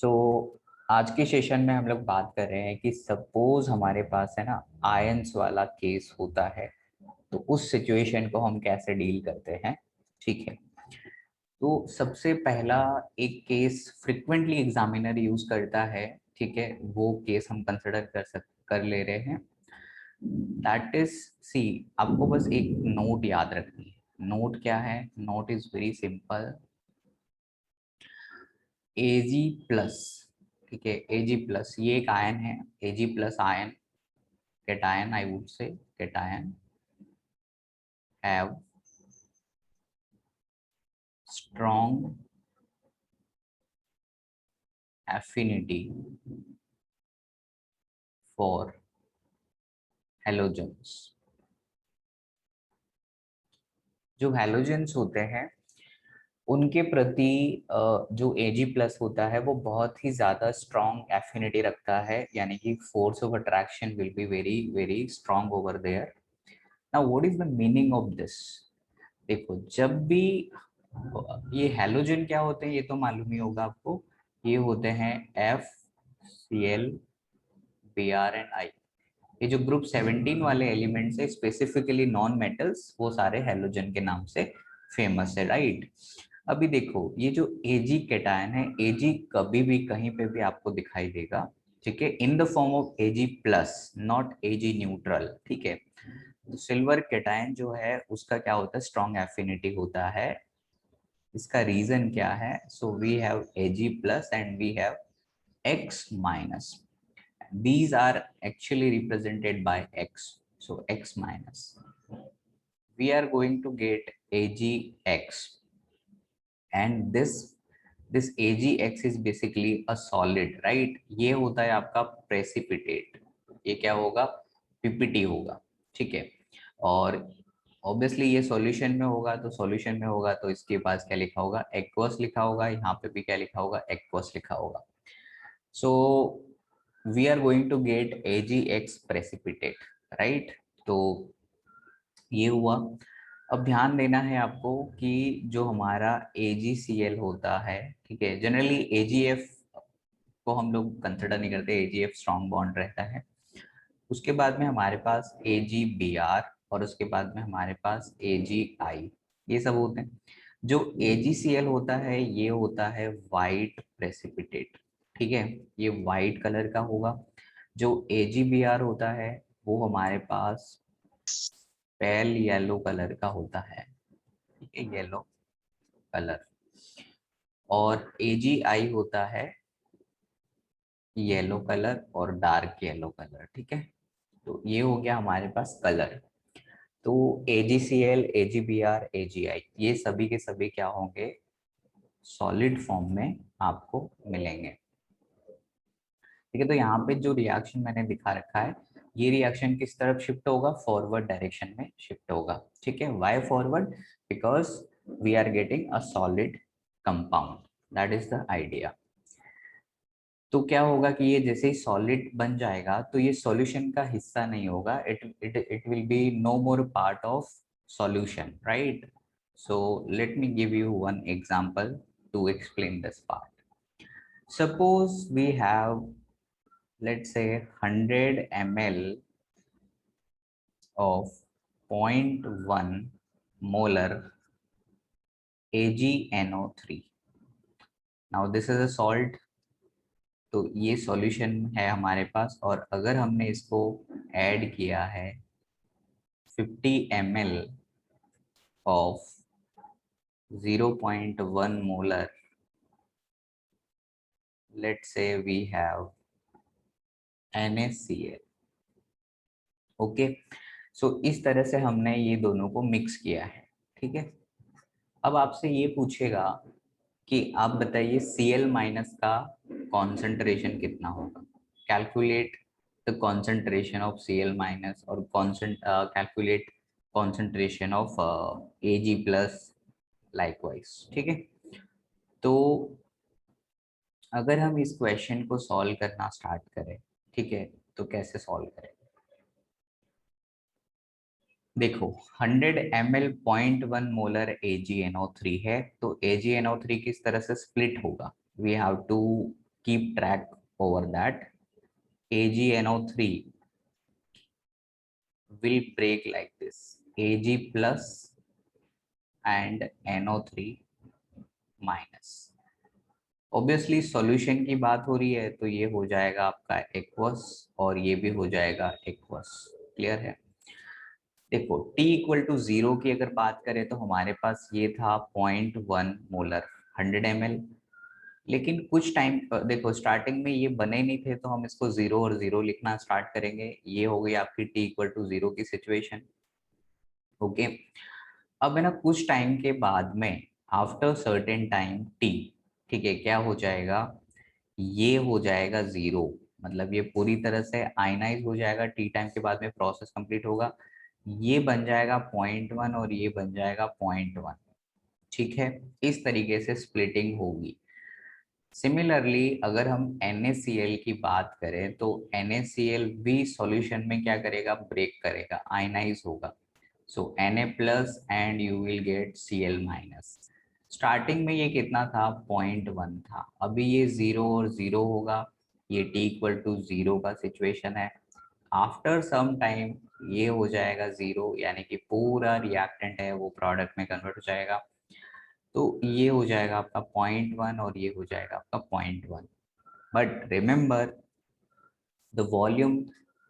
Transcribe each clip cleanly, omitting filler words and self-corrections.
सो आज के सेशन में हम लोग बात कर रहे हैं कि सपोज हमारे पास है ना आयंस वाला केस होता है, तो उस सिचुएशन को हम कैसे डील करते हैं। ठीक है, तो सबसे पहला एक केस फ्रिक्वेंटली एग्जामिनर यूज करता है। ठीक है, वो केस हम कंसिडर कर ले रहे हैं। दैट इज, सी, आपको बस एक नोट याद रखनी है। नोट क्या है? Note is very simple. Ag plus, ठीक है, एजी प्लस ये एक आयन है। Ag plus ion, cation, I would say cation have strong affinity for halogens. जो हेलोजेंस होते हैं उनके प्रति जो Ag प्लस होता है वो बहुत ही ज्यादा स्ट्रॉन्ग एफिनिटी रखता है, यानी कि force of attraction will be very very strong over there. Now what is the meaning of this? देखो, जब भी ये हेलोजन क्या होते हैं ये तो मालूम ही होगा आपको। ये होते हैं FCl, Br एंड I। ये जो ग्रुप 17 वाले एलिमेंट्स है, स्पेसिफिकली नॉन मेटल्स, वो सारे हेलोजन के नाम से फेमस है, राइट। अभी देखो, ये जो Ag कैटायन है, Ag कभी भी कहीं पे भी आपको दिखाई देगा, ठीक है, in the form of Ag plus, not Ag neutral. ठीक है, तो सिल्वर कैटायन जो है उसका क्या होता है? स्ट्रॉन्ग एफिनिटी होता है। इसका रीजन क्या है? So we have Ag plus and we have X minus. These are actually represented by X. So X minus. We are going to get AgX, and this AgX is basically a solid, right? ये होता है आपका precipitate. ये क्या होगा? PPT होगा, ठीक है। और ऑब्वियसली ये सॉल्यूशन में होगा, तो सॉल्यूशन में होगा तो इसके पास क्या लिखा होगा? एक्वस लिखा होगा। यहाँ पे भी क्या लिखा होगा? एक्वस लिखा होगा। So we are going to get AgX precipitate, right? तो ये हुआ। अब ध्यान देना है आपको कि जो हमारा AgCl होता है, ठीक है, जनरली AgF को हम लोग कंसिडर नहीं करते, AgF स्ट्रॉन्ग बॉन्ड रहता है। उसके बाद में हमारे पास AgBr, और उसके बाद में हमारे पास AgI, ये सब होते हैं। जो AgCl होता है ये होता है वाइट प्रेसिपिटेट, ठीक है, ये वाइट कलर का होगा। जो AgBr होता है वो हमारे पास पेल येलो कलर का होता है, ठीक है, येलो कलर। और AgI होता है येलो कलर और डार्क येलो कलर, ठीक है। तो ये हो गया हमारे पास कलर। तो AgCl, AgBr, AgI ये सभी के सभी क्या होंगे? सॉलिड फॉर्म में आपको मिलेंगे, ठीक है। तो यहाँ पे जो रिएक्शन मैंने दिखा रखा है, ये रिएक्शन किस तरफ शिफ्ट होगा? फॉरवर्ड डायरेक्शन में शिफ्ट होगा, ठीक है। Why forward? Because we are getting a solid compound, that is the idea. तो क्या होगा कि ये जैसे ही सॉलिड बन जाएगा तो ये सॉल्यूशन का हिस्सा नहीं होगा, it will be no more part of solution, right. So let me give you one example to explain this part. Suppose we have, let's say, 100 ml of 0.1 molar AgNO3. Now this is a salt, तो ये solution है हमारे पास। और अगर हमने इसको add किया है 50 ml of 0.1 molar, let's say we have NaCl, okay. So इस तरह से हमने ये दोनों को मिक्स किया है, ठीक है। अब आपसे ये पूछेगा कि आप बताइए Cl माइनस का कॉन्सेंट्रेशन कितना होगा। Calculate the concentration of Cl minus और calculate concentration of Ag plus likewise, ठीक है। तो अगर हम इस क्वेश्चन को सॉल्व करना स्टार्ट करें, ठीक है, तो कैसे सॉल्व करें? देखो, 100 ml 0.1 मोलर AgNO3 है, तो AgNO3 किस तरह से स्प्लिट होगा? We have to keep track over that. AgNO3 will break like this, Ag plus and NO3 minus. Obviously solution की बात हो रही है तो ये हो जाएगा आपका एक्वस और ये भी हो जाएगा एक्वस। क्लियर है? देखो t इक्वल टू 0 की अगर बात करें तो हमारे पास ये था 0.1 मोलर 100 ml। लेकिन कुछ टाइम देखो स्टार्टिंग में ये बने नहीं थे तो हम इसको 0 और 0 लिखना स्टार्ट करेंगे। ये हो गई आपकी t इक्वल टू 0 की सिचुएशन। ओके, अब है ना कुछ टाइम के बाद में आफ्टर सर्टेन टाइम t, ठीक है, क्या हो जाएगा, ये हो जाएगा 0। मतलब ये पूरी तरह से आयनाइज हो जाएगा। टी टाइम के बाद में प्रोसेस कंप्लीट होगा, ये बन जाएगा 0.1 और ये बन जाएगा 0.1। ठीक है, इस तरीके से स्प्लिटिंग होगी। सिमिलरली अगर हम NaCl की बात करें तो NaCl भी सॉल्यूशन में क्या करेगा, ब्रेक करेगा, आयनाइज होगा। सो Na plus and you will get Cl minus. Starting में ये कितना था, 0.1 था, अभी ये 0 और 0 होगा, ये t इक्वल टू 0 का सिचुएशन है। आफ्टर सम टाइम ये हो जाएगा 0, यानी कि पूरा रिएक्टेंट है वो प्रोडक्ट में कन्वर्ट हो जाएगा। तो ये हो जाएगा आपका 0.1 और ये हो जाएगा आपका 0.1। But remember the volume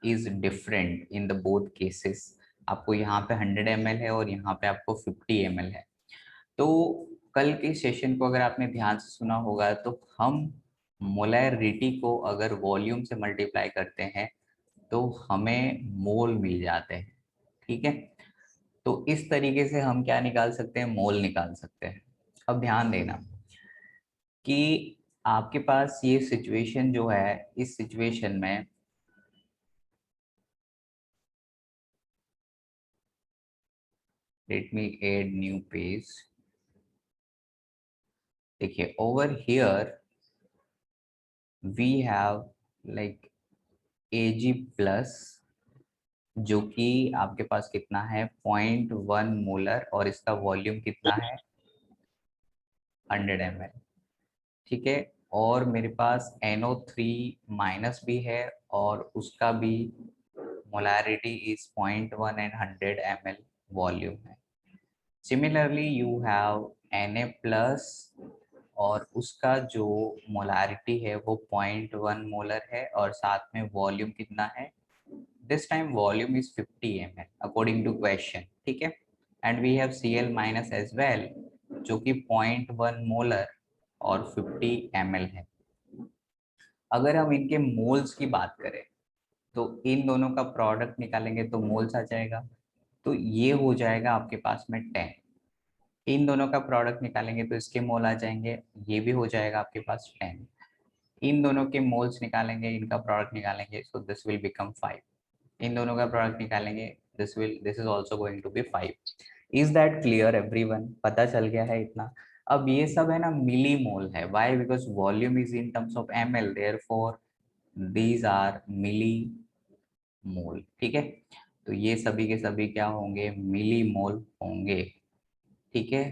is different in the both cases. आपको यहाँ पे 100 ml है और यहाँ पे आपको 50 ml है। तो कल के सेशन को अगर आपने ध्यान से सुना होगा तो हम मोलैरिटी को अगर वॉल्यूम से मल्टीप्लाई करते हैं तो हमें मोल मिल जाते हैं। ठीक है, तो इस तरीके से हम क्या निकाल सकते हैं, मोल निकाल सकते हैं। अब ध्यान देना कि आपके पास ये सिचुएशन जो है, इस सिचुएशन में let me add new page. देखिए over here we have like Ag plus, जो कि आपके पास कितना है, 0.1 मोलर और इसका वॉल्यूम कितना है, 100 ml। ठीक है, और मेरे पास NO3 माइनस भी है और उसका भी molarity is 0.1 and 100 ml volume है। Similarly you have Na plus और उसका जो मोलैरिटी है वो 0.1 मोलर है और साथ में वॉल्यूम कितना है, this time volume is 50 ml according to question. ठीक है, and we have Cl minus as well जो कि 0.1 मोलर और 50 ml है। अगर हम इनके मोल्स की बात करें तो इन दोनों का प्रोडक्ट निकालेंगे तो मोल्स आ जाएगा, तो ये हो जाएगा आपके पास में 10। इन दोनों का प्रोडक्ट निकालेंगे तो इसके मोल आ जाएंगे, ये भी हो जाएगा आपके पास 10। इन दोनों के मोल्स निकालेंगे, इनका प्रोडक्ट निकालेंगे, सो दिस विल बिकम 5। इन दोनों का प्रोडक्ट निकालेंगे, this is also going to be 5। Is that clear everyone? पता चल गया है इतना? अब ये सब है ना मिली मोल है, why, because volume is in terms of ml, therefore these are milli mole. ठीक है, तो ये सभी के सभी क्या होंगे, मिली मोल होंगे। ठीक है,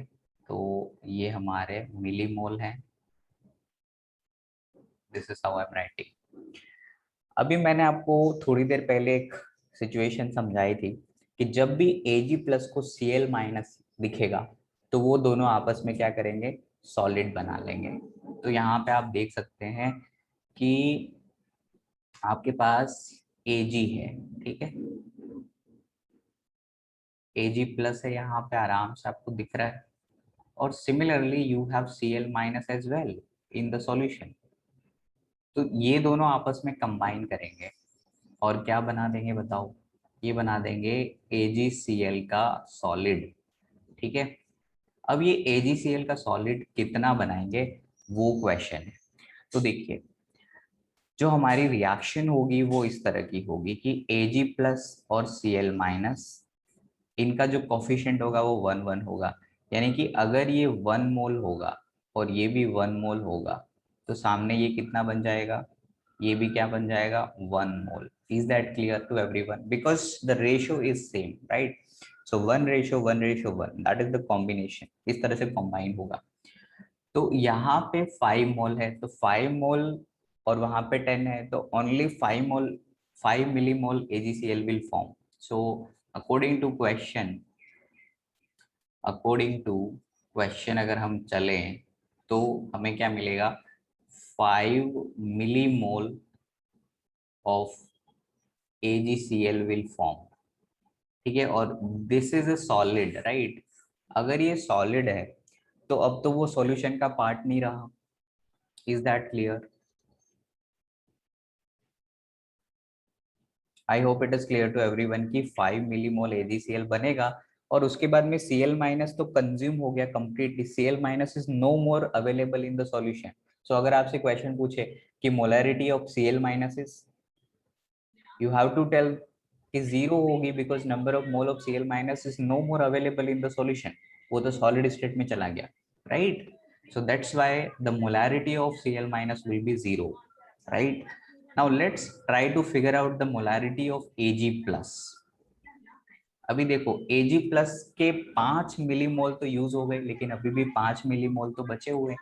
तो ये हमारे मिली मोल हैं। This is how I am writing. अभी मैंने आपको थोड़ी देर पहले एक सिचुएशन समझाई थी कि जब भी Ag प्लस को Cl माइनस दिखेगा तो वो दोनों आपस में क्या करेंगे, सॉलिड बना लेंगे। तो यहाँ पे आप देख सकते हैं कि आपके पास Ag है, ठीक है, Ag प्लस है यहाँ पे, आराम से आपको दिख रहा है, और similarly you have Cl minus as well in the solution. तो ये दोनों आपस में कंबाइन करेंगे और क्या बना देंगे बताओ, ये बना देंगे AgCl का सॉलिड। ठीक है, अब ये AgCl का सॉलिड कितना बनाएंगे वो क्वेश्चन है। तो देखिए जो हमारी रिएक्शन होगी वो इस तरह की होगी कि Ag प्लस और Cl माइनस, इनका जो कोफिशिएंट होगा वो 1 1 होगा। यानी कि अगर ये 1 मोल होगा और ये भी 1 मोल होगा तो सामने ये कितना बन जाएगा, ये भी क्या बन जाएगा, 1 mole. Is that clear to everyone? Because the ratio is same, right? So 1 ratio 1 ratio 1, that is the combination, इस तरह से कॉम्बाइन होगा। तो यहाँ पे 5 मोल है, तो 5 मोल और वहां पे 10 है, तो only 5 millimole AgCl will form. So according to question, अगर हम चलें तो हमें क्या मिलेगा, 5 millimole of AgCl will form. ठीक है, और this is a solid, right. अगर ये सॉलिड है तो अब तो वो सॉल्यूशन का पार्ट नहीं रहा. Is that clear? I hope it is clear to everyone कि 5 मिलीमोल AgCl बनेगा और उसके बाद में Cl माइनस तो कंज्यूम हो गया completely. Cl minus is no more available in the solution. So अगर आपसे क्वेश्चन पूछे कि molarity of Cl minus is, you have to tell कि जीरो होगी because number of mole of Cl minus is no more available in the solution. वो तो solid state में चला गया, right. So that's why the molarity of Cl minus will be 0, right? Now let's try to figure out the molarity of Ag plus. अभी देखो Ag plus के 5 millimole तो use हो गए, लेकिन अभी भी 5 मिलीमोल तो बचे हुए.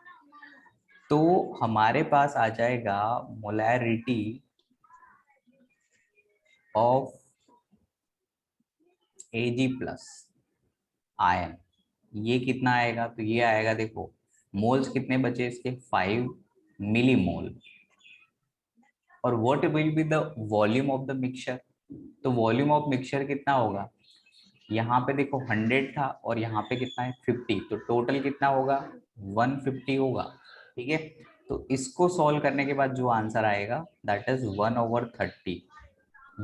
तो हमारे पास आ जाएगा molarity of Ag plus ion. ये कितना आएगा, तो ये आएगा, देखो मोल्स कितने बचे इसके, 5 मिलीमोल. और what will be the volume of the mixture, तो वॉल्यूम ऑफ मिक्सचर कितना होगा, यहाँ पे देखो 100 था और यहाँ पे कितना है 50, तो टोटल कितना होगा 150 होगा. ठीक है, तो इसको सॉल्व करने के बाद जो आंसर आएगा दैट इज 1/30.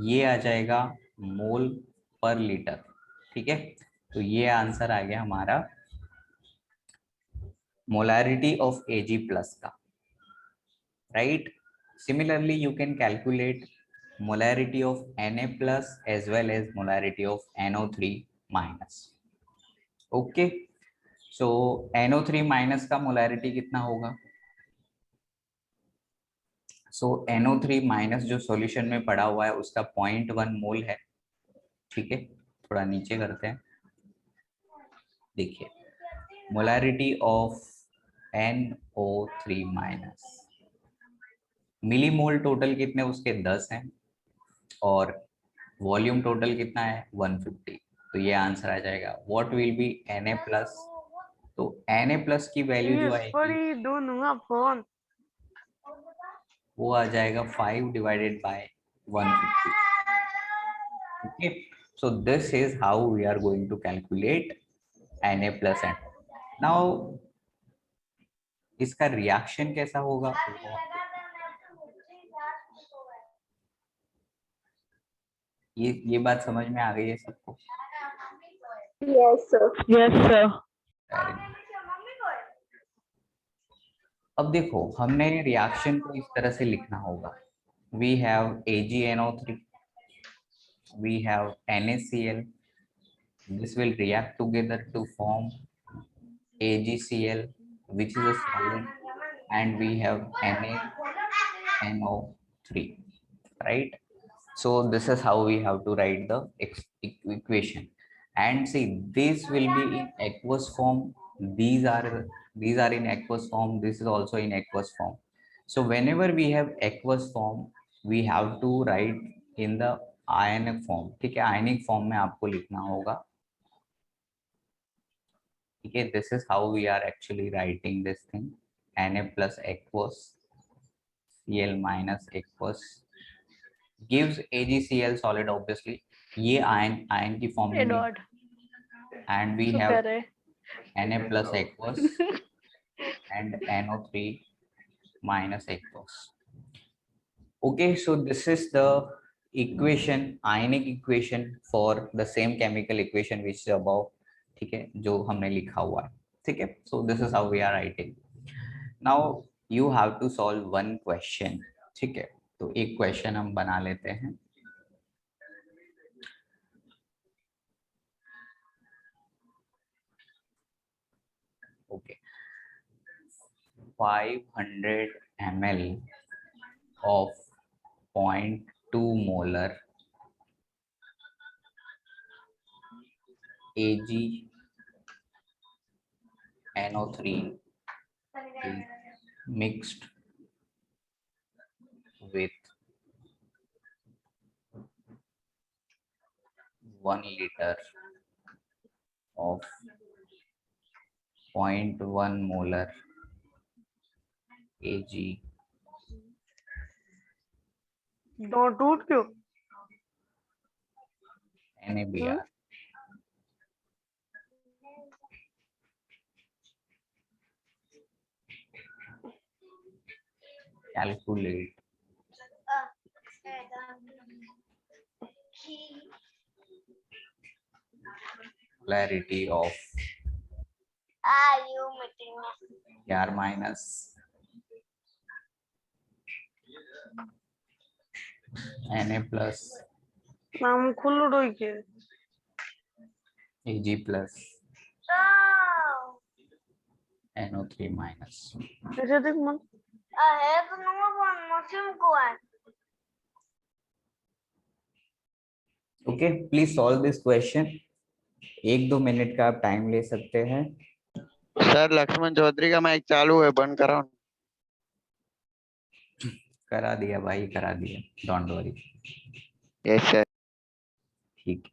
ये आ जाएगा मोल पर लीटर. ठीक है, तो ये आंसर आ गया हमारा मोलैरिटी ऑफ Ag प्लस का, right. Similarly you can calculate molarity of Na plus as well as molarity of NO3 minus. Okay, so NO3 minus का molarity कितना होगा, so NO3 minus जो solution में पड़ा हुआ है उसका 0.1 मोल है. ठीक है, थोड़ा नीचे करते हैं. देखिए molarity of NO3 minus, millimole total कितने उसके 10 हैं और वॉल्यूम टोटल कितना है 150. तो ये आंसर आ जाएगा. What will be Na plus, तो Na प्लस की वैल्यू जो आएगी वो आ जाएगा 5 divided by 150. Okay, so this is how we are going to calculate Na plus and. Now इसका रिएक्शन कैसा होगा, ये बात समझ में आ गई है सबको? Yes, sir. Yes, sir. अब देखो हमने रिएक्शन को इस तरह से लिखना होगा. We have AgNO3, we have NaCl. This will react together to form AgCl, which is a solid, and we have NaNO3, right? So this is how we have to write the equation. And see, this will be in aqueous form. These are in aqueous form. This is also in aqueous form. So whenever we have aqueous form, we have to write in the ionic form. ठीक है, ionic form में आपको लिखना होगा. ठीक है, this is how we are actually writing this thing. Na plus aqueous, Cl minus aqueous gives AgCl solid obviously. ये ion की फॉर्म में, and we have Na plus aqueous and NO3 minus aqueous. Okay, so this is the equation, ionic equation for the same chemical equation which is above. ठीक है, जो हमने लिखा हुआ है. ठीक है, so this is how we are writing. Now you have to solve one question. ठीक है, तो एक क्वेश्चन हम बना लेते हैं. Okay, 500 ml of 0.2 molar AgNO3 mixed with 1 liter of 0.1 molar Ag टूट क्यों? NaBr. Calculate polarity of Ar minus Na plus नाम खुल्लू डोई के Ag plus NO3 minus. ऐसे देख मन Okay, please solve this question. 1-2 minute का आप टाइम ले सकते हैं. सर लक्ष्मण चौधरी का माइक चालू है, बंद कराओ. करा दिया भाई, करा दिया, डोंट वरी. Yes sir. ठीक.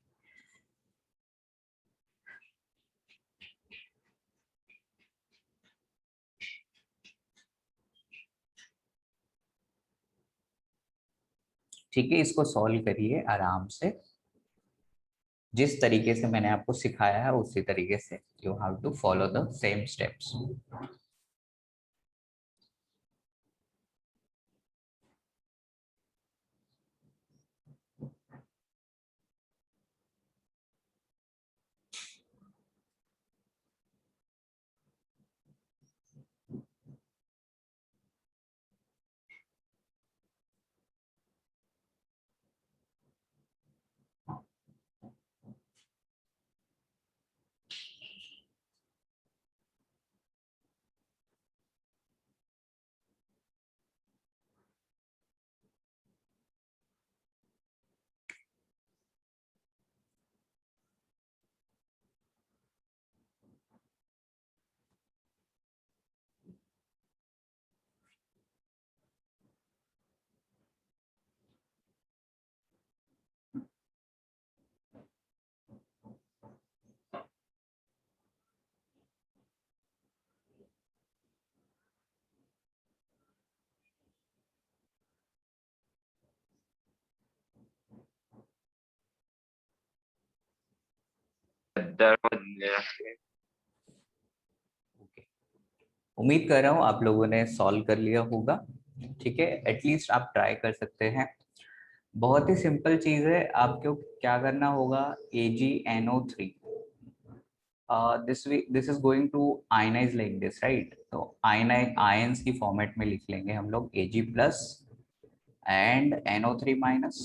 ठीक है, इसको सॉल्व करिए आराम से. जिस तरीके से मैंने आपको सिखाया है उसी तरीके से you have to follow the same steps. उम्मीद कर रहा हूँ आप लोगों ने सॉल्व कर लिया होगा. ठीक है, एटलीस्ट आप ट्राई कर सकते हैं. बहुत ही सिंपल चीज है. आपको क्या करना होगा, AgNO3 this is going to ionize like this, right? तो आयंस की फॉर्मेट में लिख लेंगे हम लोग Ag plus and NO3 minus.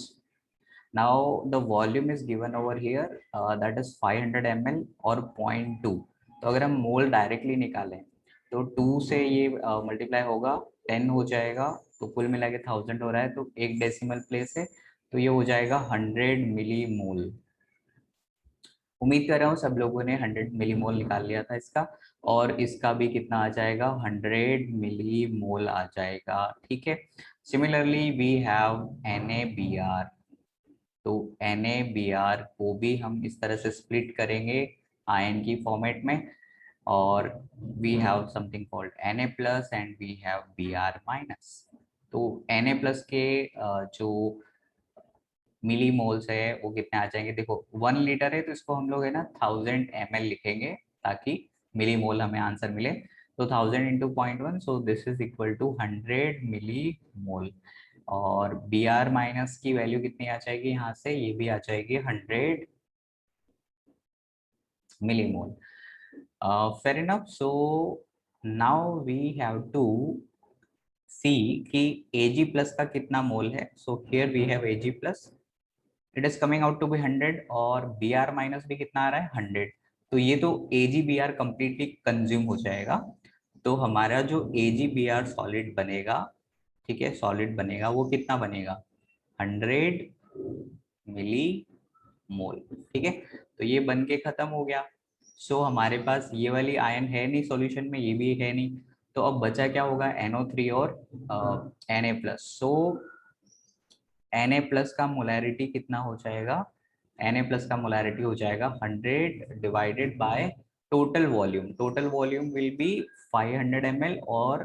Now the volume is given over here, that is 500 ml और 0.2. तो अगर हम मोल डायरेक्टली निकालें तो 2 से ये मल्टीप्लाई होगा 10 हो जाएगा, तो कुल मिला के 1000 हो रहा है, तो एक डेसिमल प्लेस है, तो ये हो जाएगा 100 मिली मोल. उम्मीद कर रहा हूँ सब लोगों ने 100 मिली मोल निकाल लिया था इसका, और इसका भी कितना आ जाएगा, 100 मिली मोल आ जाएगा. ठीक है. Similarly we have NaBr. तो NaBr को भी हम इस तरह से स्प्लिट करेंगे आयन की फॉर्मेट में, और we have something called Na plus and we have Br minus. तो Na प्लस के जो मिली मोल्स है वो कितने आ जाएंगे, देखो 1 लीटर है तो इसको हम लोग है ना 1000 ml लिखेंगे ताकि मिली मोल हमें आंसर मिले. तो 1000 into 0.1, so this is equal to 100 millimole. और Br माइनस की वैल्यू कितनी आ जाएगी यहाँ से, ये भी आ जाएगी 100 millimole. Fair enough. So now we have to see कि Ag plus का कितना मोल है. So here we have Ag plus, it is coming out to be 100, और Br minus भी कितना आ रहा है, 100. तो ये तो AgBr completely कंज्यूम हो जाएगा. तो हमारा जो AgBr सॉलिड बनेगा, ठीक है, सॉलिड बनेगा, वो कितना बनेगा, 100 मिली मोल. ठीक है, तो ये बन के खत्म हो गया. सो हमारे पास ये वाली आयन है नहीं सॉल्यूशन में, ये भी है नहीं, तो अब बचा क्या होगा, NO3 और Na+। सो Na+ का मोलैरिटी कितना हो जाएगा, Na+ का मोलैरिटी हो जाएगा 100 divided by total volume. Total volume will be 500 ml और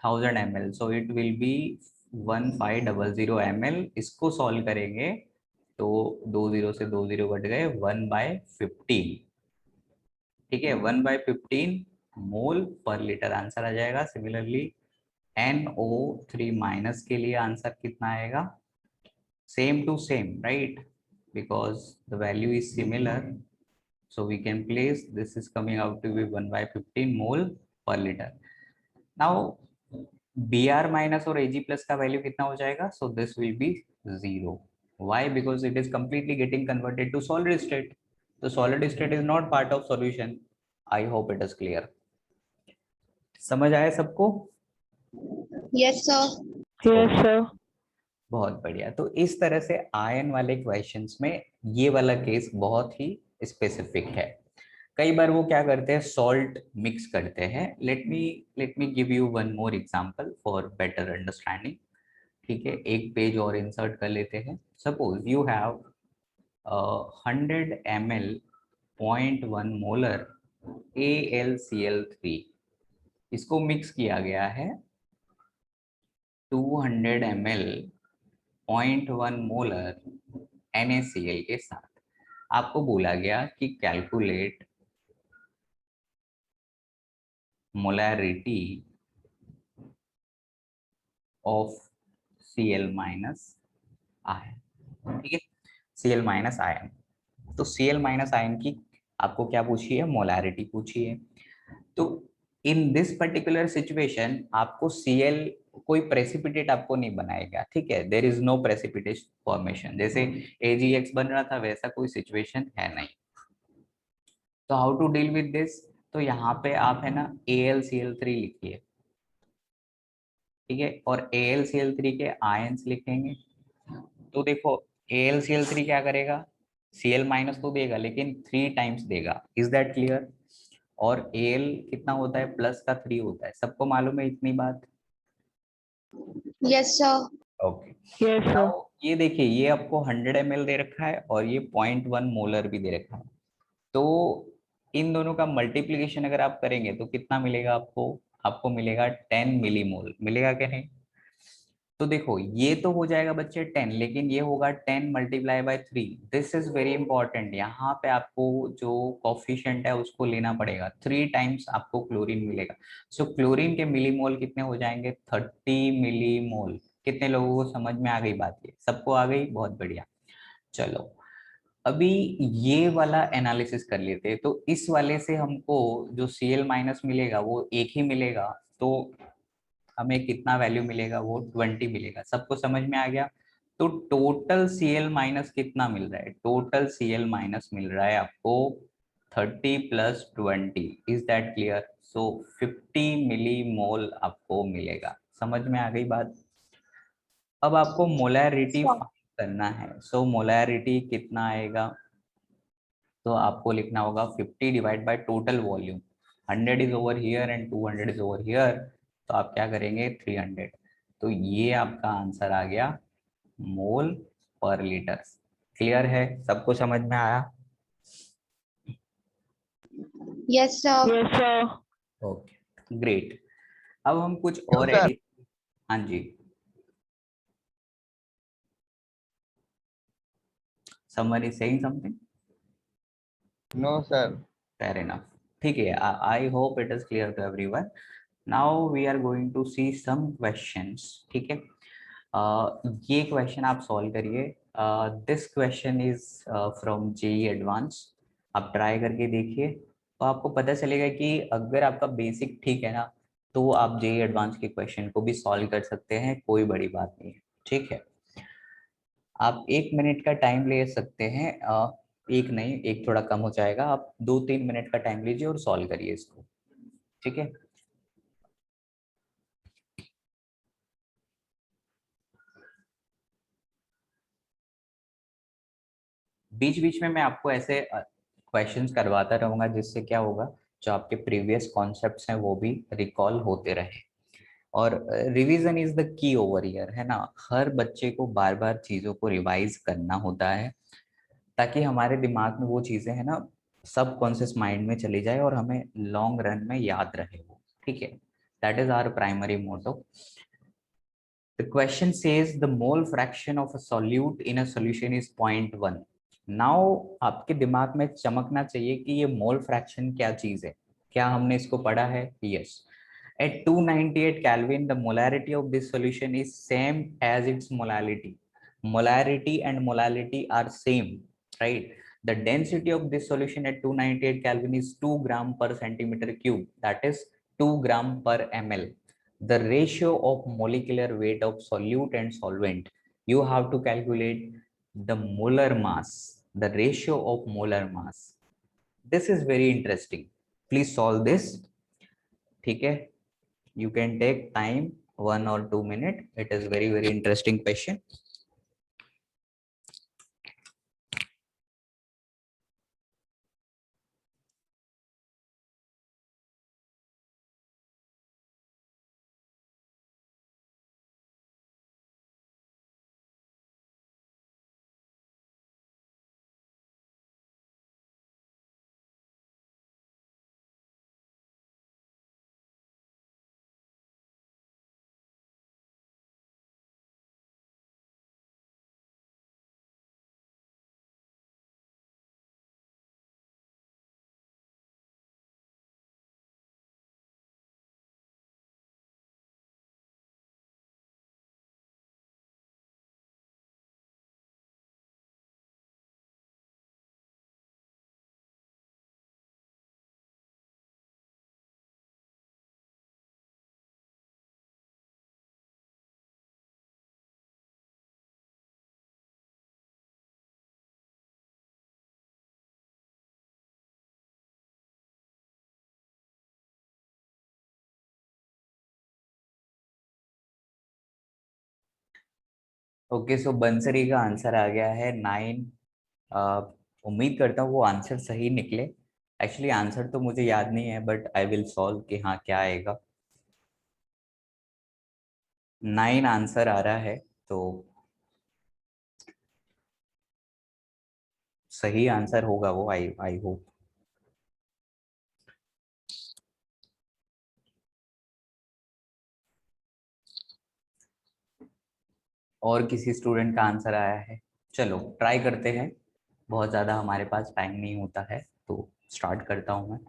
1000 ml, so it will B 1500 ml। इसको सॉल्व करेंगे तो 20 से 20 कट गए, 1/15। ठीक है, 1/15 मोल पर लीटर आंसर आ जाएगा। सिमिलरली NO3- के लिए आंसर कितना आएगा, same to same, right, because the value is similar, so we can place this is coming out to be 1/15 mole per liter. Now Br- और Ag+ का वैल्यू कितना हो जाएगा, so this will be 0. Why? Because it is completely getting converted to solid state. The solid state is not part of solution. I hope it is clear. समझ आया सबको? Yes, sir. Yes sir. बहुत बढ़िया। तो इस तरह से ion वाले क्वेश्चंस में ये वाला केस बहुत ही स्पेसिफिक है। कई बार वो क्या करते हैं, सॉल्ट मिक्स करते हैं। Late me give you one more example for better understanding. ठीक है, एक पेज और इंसर्ट कर लेते हैं। Suppose you have 100 ml 0.1 molar AlCl3, इसको मिक्स किया गया है 200 ml 0.1 मोलर NaCl के साथ। आपको बोला गया कि calculate molarity of Cl- ion. ठीक है, Cl- आयन। तो Cl- आयन की आपको क्या पूछी है, मोलैरिटी पूछी है। तो इन दिस पर्टिकुलर सिचुएशन आपको Cl कोई प्रेसिपिटेट आपको नहीं बनाएगा। ठीक है, there is no precipitation formation. जैसे AgX बन रहा था वैसा कोई सिचुएशन है नहीं। तो how to deal with this, तो यहाँ पे आप है ना AlCl3 लिखिए। ठीक है, और AlCl3 के आयंस लिखेंगे। तो देखो AlCl3 क्या करेगा, Cl- तो देगा लेकिन 3 टाइम्स देगा। Is that clear? और Al कितना होता है, प्लस का 3 होता है। सबको मालूम है इतनी बात? Yes, sir. Okay. Yes sir. ये देखिए, ये आपको 100 ml दे रखा है और ये 0.1 मोलर भी दे रखा है। तो इन दोनों का मल्टीप्लिकेशन अगर आप करेंगे तो कितना मिलेगा आपको, आपको मिलेगा 10 मिलीमोल। मिलेगा क्या नहीं? तो देखो ये तो हो जाएगा बच्चे 10, लेकिन ये होगा 10 multiply by 3। This is very important. यहाँ पे आपको जो कॉफिशिएंट है उसको लेना पड़ेगा। 3 टाइम्स आपको क्लोरीन मिलेगा। सो क्लोरीन के मिलीमोल कितने हो जाएंगे, 30 मिलीमोल। कितने लोगों को समझ में आ गई बात? ये सबको आ गई, बहुत बढ़िया। चलो अभी ये वाला एनालिसिस कर लेते हैं। तो इस वाले से हमको जो Cl- मिलेगा वो एक ही मिलेगा, तो हमें कितना वैल्यू मिलेगा, वो 20 मिलेगा। सबको समझ में आ गया? तो टोटल Cl- कितना मिल रहा है, टोटल Cl- मिल रहा है आपको 30 + 20। Is that clear? So 50 millimole आपको मिलेगा। समझ में आ गई बात? अब आपको मोलैरिटी Sir. करना है। सो मोलैरिटी कितना आएगा, तो आपको लिखना होगा 50 divide by total volume. 100 is over here and 200 is over here, तो आप क्या करेंगे, 300। तो ये आपका आंसर आ गया मोल पर लीटर। क्लियर है? सबको समझ में आया? Yes, sir. Yes sir. Okay great. अब हम कुछ क्यों और सर? एडिट। हाँ जी, someone is saying something? No sir. Fair enough. ठीक है, I hope it is clear to everyone. Now we are going to see some questions. ठीक है, ये क्वेश्चन आप सॉल्व करिए। This question is from JEE advance. आप try करके देखिए तो आपको पता चलेगा कि अगर आपका बेसिक ठीक है ना, तो आप जेई एडवांस के क्वेश्चन को भी सॉल्व कर सकते हैं, कोई बड़ी बात नहीं है। ठीक है, आप 1 मिनट का टाइम ले सकते हैं। एक नहीं, एक थोड़ा कम हो जाएगा। आप 2-3 मिनट का टाइम लीजिए और सॉल्व करिए इसको। ठीक है, बीच बीच में मैं आपको ऐसे क्वेश्चंस करवाता रहूंगा, जिससे क्या होगा जो आपके प्रीवियस कॉन्सेप्ट्स हैं वो भी रिकॉल होते रहे। और revision is the key over year, है ना। हर बच्चे को बार बार चीजों को रिवाइज करना होता है ताकि हमारे दिमाग में वो चीजें है ना सब कॉन्शियस माइंड में चली जाए और हमें लॉन्ग रन में याद रहे वो, ठीक है। That is our primary motto. The question says the mole fraction of a solute in a solution is 0.1. Now आपके दिमाग में चमकना चाहिए कि ये मोल फ्रैक्शन क्या चीज है। क्या हमने इसको पढ़ा है? Yes. At 298 Kelvin, the molarity of this solution is same as its molality. Molarity and molality are same, right? The density of this solution at 298 Kelvin is 2 gram per centimeter cube. That is 2 gram per ml. The ratio of molecular weight of solute and solvent, you have to calculate the molar mass, the ratio of molar mass. This is very interesting. Please solve this. ठीक है, you can take time 1 or 2 minutes. It is very interesting question. Okay, so Bansari का answer आ गया है 9। उम्मीद करता हूँ वो answer सही निकले। एक्चुअली आंसर तो मुझे याद नहीं है बट आई विल सॉल्व कि हाँ क्या आएगा। 9 आंसर आ रहा है, तो सही आंसर होगा वो, आई होप। और किसी स्टूडेंट का आंसर आया है? चलो ट्राई करते हैं, बहुत ज़्यादा हमारे पास टाइम नहीं होता है, तो स्टार्ट करता हूँ मैं।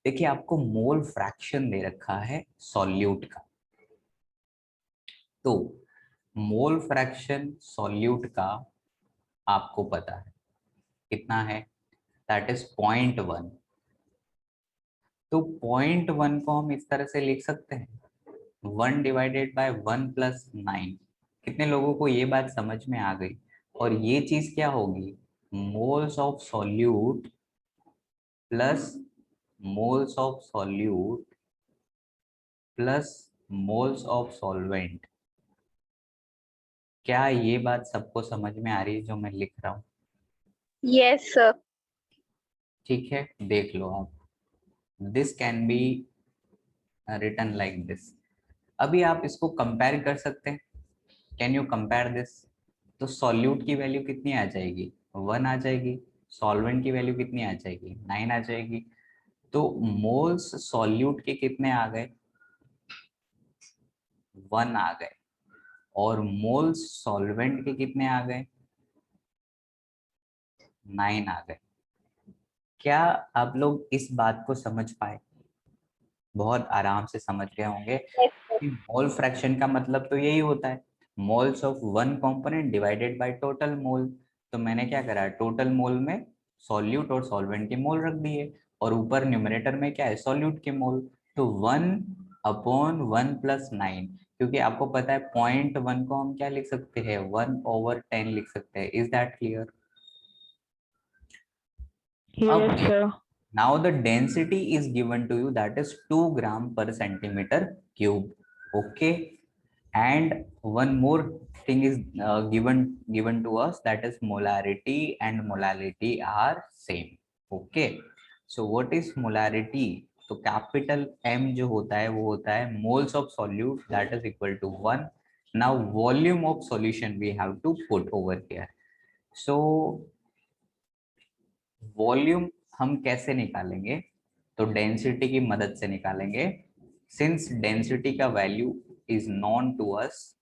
देखिए आपको मोल फ्रैक्शन दे रखा है सॉल्यूट का, तो मोल फ्रैक्शन सॉल्यूट का आपको पता है कितना है, दैट इज 0.1। तो 0.1 को हम इस तरह से लिख सकते हैं 1 डिवाइडेड बाय 1 प्लस 9। कितने लोगों को ये बात समझ में आ गई? और ये चीज क्या होगी? Moles of solute plus moles of solute plus moles of solvent. क्या ये बात सबको समझ में आ रही है जो मैं लिख रहा हूँ? Yes, sir. ठीक है, देख लो आप, this can be written like this. अभी आप इसको कंपेयर कर सकते हैं, कैन यू कंपेयर दिस? तो सॉल्यूट की वैल्यू कितनी आ जाएगी? 1 आ जाएगी। सॉल्वेंट की वैल्यू कितनी आ जाएगी? 9 आ जाएगी। तो मोल्स सॉल्यूट के कितने आ गए? 1 आ गए। और मोल्स सॉल्वेंट के कितने आ गए? 9 आ गए। क्या आप लोग इस बात को समझ पाए? बहुत आराम से समझ गए होंगे Yes, sir. कि मोल फ्रैक्शन का मतलब तो यही होता है, moles of one component divided by total mole. तो मैंने क्या करा, टोटल मोल में सॉल्यूट और सॉल्वेंट के मोल रख दिए, और ऊपर न्यूमरेटर में क्या है, सॉल्यूट के मोल। तो 1/1 प्लस 9, क्योंकि आपको पता है 0.1 को हम क्या लिख सकते हैं, 1/10 लिख सकते हैं। Is that clear? Yes, sir. Now the density is given to you, that is 2 gram per centimeter cube. Okay, and one more thing is given to us, that is molarity and molality are same. Okay, so what is molarity? तो capital M जो होता है वो होता है moles of solute that is equal to 1. Now volume of solution we have to put over here. So volume हम कैसे निकालेंगे? तो डेंसिटी की मदद से निकालेंगे. सिंस डेंसिटी का value is known to us,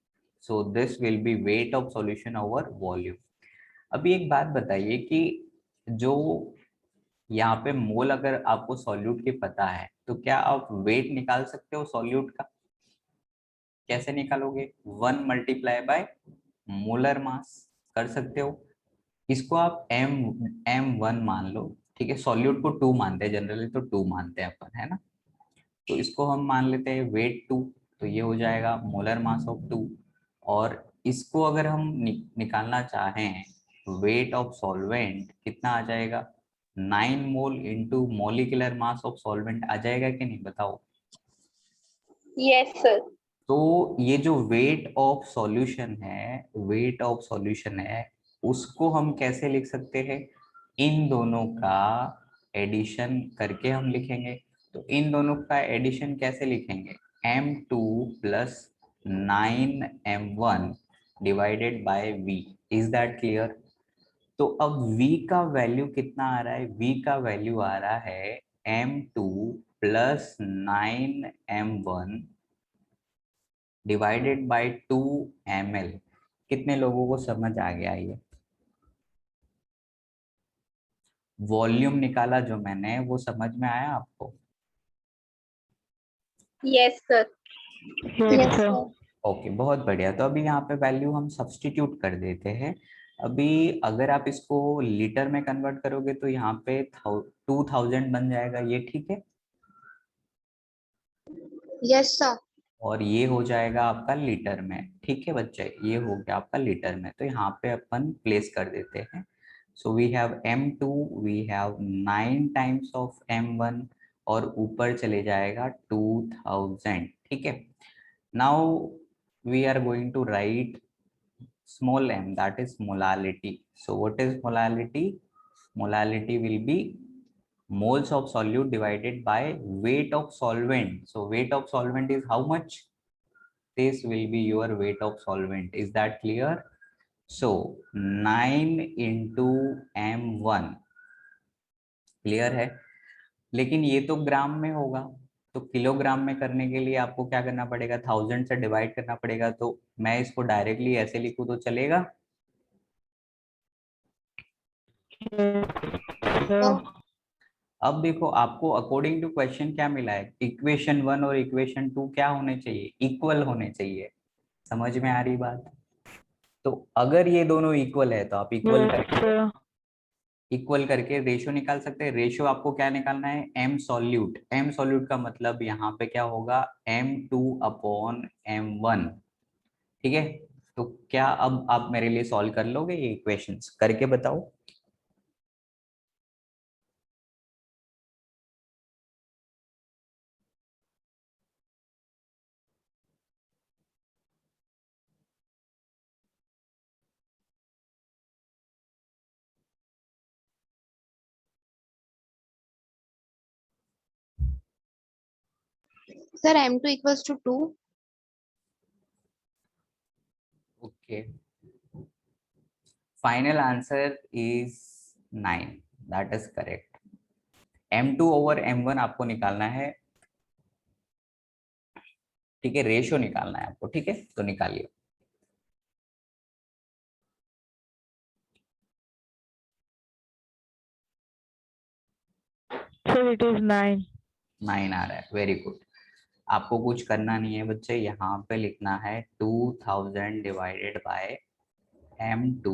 so this will be weight of solution over volume. अभी एक बात बताइए कि जो यहाँ पे मोल अगर आपको सॉल्यूट की पता है तो क्या आप वेट निकाल सकते हो सॉल्यूट का? कैसे निकालोगे? 1 मल्टीप्लाई बाय मोलर मास कर सकते हो. इसको आप M1 मान लो. ठीक है, सॉल्यूट को 2 मानते हैं जनरली, तो 2 मानते हैं अपन, है ना. तो इसको हम मान लेते हैं वेट 2, तो ये हो जाएगा मोलर मास ऑफ 2. और इसको अगर हम निकालना चाहें वेट ऑफ सॉल्वेंट, कितना आ जाएगा? 9 मोल into molecular mass of solvent आ जाएगा कि नहीं, बताओ. Yes, sir. तो ये जो वेट ऑफ सॉल्यूशन है, वेट ऑफ सॉल्यूशन है, उसको हम कैसे लिख सकते हैं? इन दोनों का एडिशन करके हम लिखेंगे. तो इन दोनों का एडिशन कैसे लिखेंगे? M2 plus 9M1 divided by V. Is that clear? तो अब V का वैल्यू कितना आ रहा है? V का वैल्यू आ रहा है M2 plus 9M1 divided by 2 ml. कितने लोगों को समझ आ गया ये? वॉल्यूम निकाला जो मैंने, वो समझ में आया आपको? Yes, sir. Yes, sir. Okay, बहुत बढ़िया. तो अभी यहाँ पे वैल्यू हम सब्स्टिट्यूट कर देते हैं. अभी अगर आप इसको लीटर में कन्वर्ट करोगे तो यहाँ पे 2000 बन जाएगा, ये ठीक है. Yes, sir. और ये हो जाएगा आपका लीटर में. ठीक है बच्चे, ये हो गया आपका लीटर में. तो यहाँ पे अपन प्लेस कर देते हैं. So we have M2, we have 9 times of M1 और ऊपर चले जाएगा 2000. ठीक है. Now we are going to write small m, that is molality. So what is molality? Molality will be moles of solute divided by weight of solvent. So weight of solvent is how much? This will be your weight of solvent. Is that clear? So 9 into M1. Clear है? लेकिन ये तो ग्राम में होगा, तो kilogram में करने के लिए आपको क्या करना पड़ेगा? 1000 से डिवाइड करना पड़ेगा. तो मैं इसको डायरेक्टली ऐसे लिखूं तो चलेगा? Sir. अब देखो, आपको अकॉर्डिंग टू क्वेश्चन क्या मिला है? इक्वेशन 1 और इक्वेशन 2 क्या होने चाहिए? इक्वल होने चाहिए. समझ में आ रही बात? तो अगर ये दोनों इक्वल है तो आप इक्वल करके रेशियो निकाल सकते हैं. रेशियो आपको क्या निकालना है? M solute. M सॉल्यूट का मतलब यहाँ पे क्या होगा? M2 upon M1. ठीक है. तो क्या अब आप मेरे लिए सॉल्व कर लोगे ये इक्वेशंस? करके बताओ. Sir, M2 equals to 2. Okay. Final answer is 9. That is correct. M2 over M1 आपको निकालना है. ठीक है, रेशियो निकालना है आपको. ठीक है, तो निकालिए. So it is 9. 9 आ रहा है. Very good. आपको कुछ करना नहीं है बच्चे, यहाँ पे लिखना है 2000 divided by M2.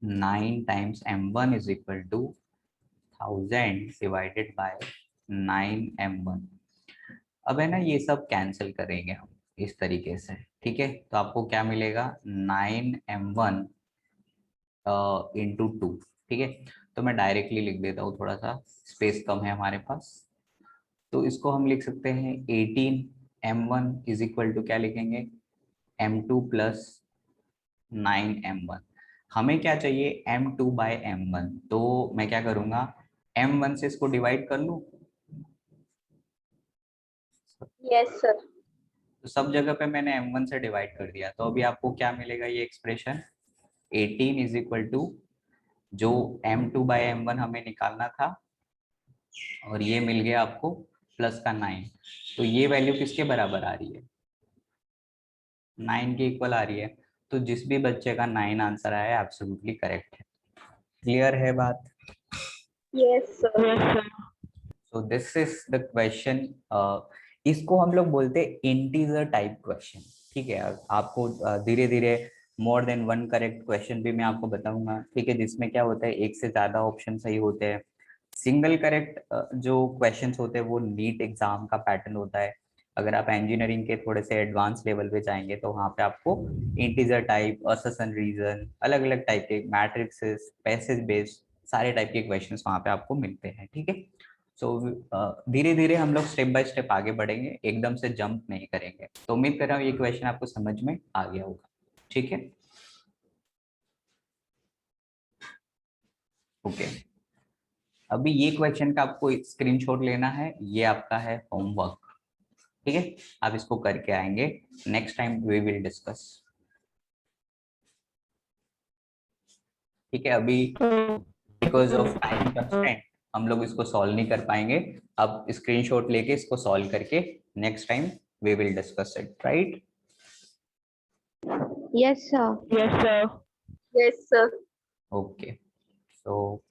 9 times M1 is equal to 1000 divided by 9M1. अब है ना, ये सब कैंसिल करेंगे हम इस तरीके से. ठीक है, तो आपको क्या मिलेगा? 9M1 into 2. ठीक है, तो मैं डायरेक्टली लिख देता हूँ, थोड़ा सा स्पेस कम है हमारे पास. तो इसको हम लिख सकते हैं 18M1 इज इक्वल टू क्या लिखेंगे? M2 plus 9M1. हमें क्या चाहिए? M2 bye M1. तो मैं क्या करूँगा? m1 से इसको डिवाइड कर लूं? Yes, sir. तो सब जगह पे मैंने m1 से डिवाइड कर दिया, तो अभी आपको क्या मिलेगा? ये एक्सप्रेशन 18 इज इक्वल टू जो m2 बाय m1 हमें निकालना था, और ये मिल गया आपको प्लस का 9। तो ये वैल्यू किसके बराबर आ रही है? 9 के इक्वल आ रही है। तो जिस भी बच्चे का 9 आंसर आया एब्सोल्युटली करेक्ट है। क्लियर है बात? Yes, sir. So this is the question. इसको हम लोग बोलते हैं इंटीजर टाइप क्वेश्चन। ठीक है, आपको धीरे धीरे more than one correct question भी मैं आपको बताऊंगा। ठीक है, जिसमें क्या होता है, एक से ज्यादा ऑप्शन सही होते हैं। सिंगल करेक्ट जो क्वेश्चंस होते हैं वो नीट एग्जाम का पैटर्न होता है। अगर आप इंजीनियरिंग के थोड़े से एडवांस लेवल पे जाएंगे तो वहाँ पे आपको इंटीजर टाइप, असर्शन रीजन, अलग अलग टाइप के मैट्रिक्सेस, पैसेज बेस्ड सारे टाइप के क्वेश्चंस वहाँ पे आपको मिलते हैं। ठीक है, सो धीरे धीरे हम लोग स्टेप बाय स्टेप आगे बढ़ेंगे, एकदम से जंप नहीं करेंगे। तो उम्मीद कर रहा हूँ ये क्वेश्चन आपको समझ में आ गया होगा। ठीक है, ओके। अभी ये क्वेश्चन का आपको स्क्रीनशॉट लेना है, ये आपका है होमवर्क। ठीक है, आप इसको करके आएंगे, next time we will discuss. ठीक है, अभी बिकॉज ऑफ टाइम कंस्ट्रेंट हम लोग इसको सॉल्व नहीं कर पाएंगे। अब स्क्रीनशॉट लेके इसको सॉल्व करके next time we will discuss it, right? Yes, sir. Yes, sir. Okay, तो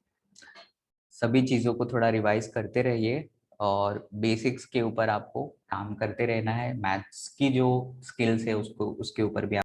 सभी चीजों को थोड़ा रिवाइज करते रहिए, और बेसिक्स के ऊपर आपको काम करते रहना है। मैथ्स की जो स्किल्स है उसको, उसके ऊपर भी